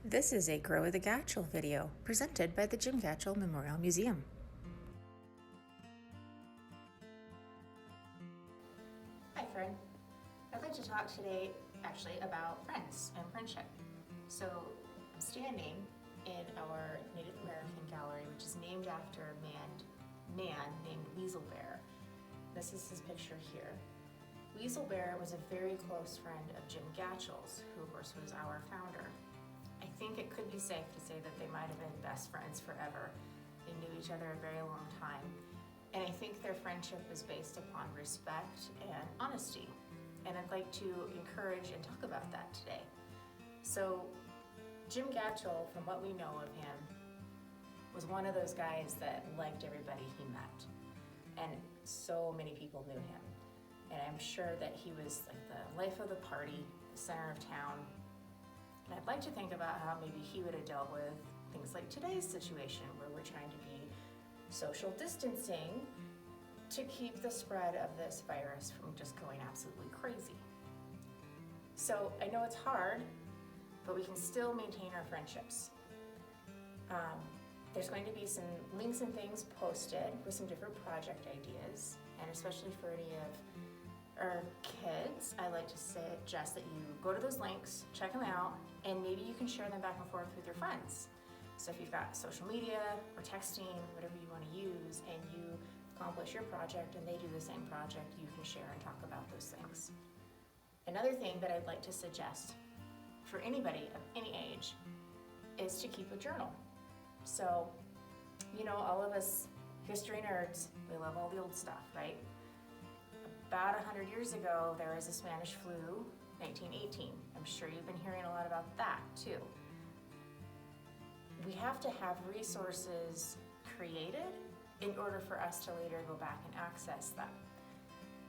This is a Grow with the Gatchell video presented by the Jim Gatchell Memorial Museum. Hi friend, I'd like to talk today actually about friends and friendship. So I'm standing in our Native American gallery, which is named after a man named Weasel. This is his picture here. Weasel was a very close friend of Jim Gatchell's, who of course was our founder. I think it could be safe to say that they might have been best friends forever. They knew each other a very long time. And I think their friendship was based upon respect and honesty. And I'd like to encourage and talk about that today. So Jim Gatchell, from what we know of him, was one of those guys that liked everybody he met. And so many people knew him. And I'm sure that he was like the life of the party, the center of town. And I'd like to think about how maybe he would have dealt with things like today's situation, where we're trying to be social distancing to keep the spread of this virus from just going absolutely crazy. So I know it's hard, but we can still maintain our friendships. There's going to be some links and things posted with some different project ideas, and especially for any of our kids, I like to suggest that you go to those links, check them out, and maybe you can share them back and forth with your friends. So if you've got social media or texting, whatever you want to use, and you accomplish your project and they do the same project, you can share and talk about those things. Another thing that I'd like to suggest for anybody of any age is to keep a journal. So, you know, all of us history nerds, we love all the old stuff, right? About 100 years ago, there was a Spanish flu, 1918. I'm sure you've been hearing a lot about that too. We have to have resources created in order for us to later go back and access them.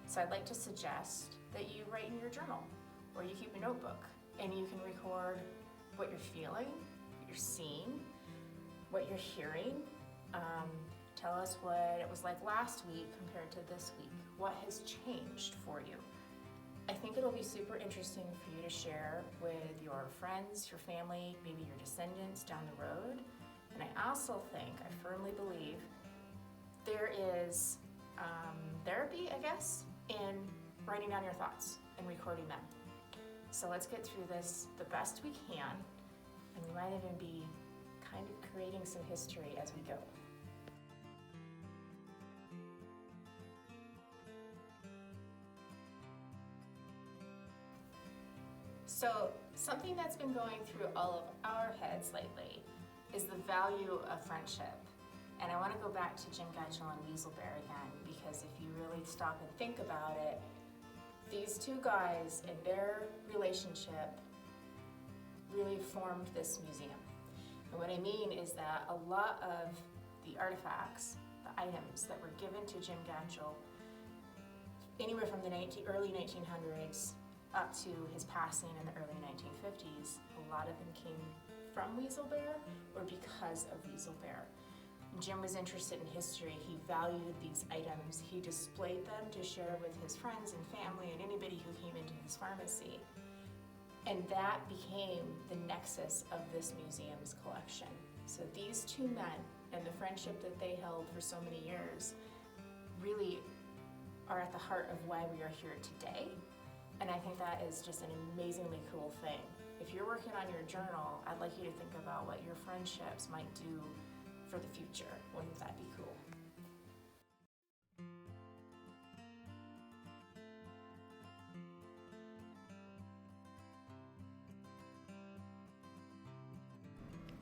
So I'd like to suggest that you write in your journal, or you keep a notebook, and you can record what you're feeling, what you're seeing, what you're hearing. Tell us what it was like last week compared to this week. What has changed for you? I think it'll be super interesting for you to share with your friends, your family, maybe your descendants down the road. And I also think, I firmly believe, there is therapy, I guess, in writing down your thoughts and recording them. So let's get through this the best we can, and we might even be kind of creating some history as we go. So something that's been going through all of our heads lately is the value of friendship. And I want to go back to Jim Gatchell and Weasel again, because if you really stop and think about it, these two guys and their relationship really formed this museum. And what I mean is that a lot of the artifacts, the items that were given to Jim Gatchell, anywhere from the early 1900s up to his passing in the early 1950s, a lot of them came from Weasel or because of Weasel. Jim was interested in history. He valued these items. He displayed them to share with his friends and family and anybody who came into his pharmacy. And that became the nexus of this museum's collection. So these two men and the friendship that they held for so many years really are at the heart of why we are here today. And I think that is just an amazingly cool thing. If you're working on your journal, I'd like you to think about what your friendships might do for the future. Wouldn't that be cool?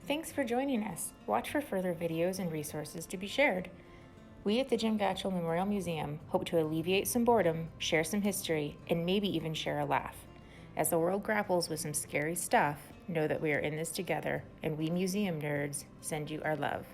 Thanks for joining us. Watch for further videos and resources to be shared. We at the Jim Gatchell Memorial Museum hope to alleviate some boredom, share some history, and maybe even share a laugh. As the world grapples with some scary stuff, know that we are in this together, and we museum nerds send you our love.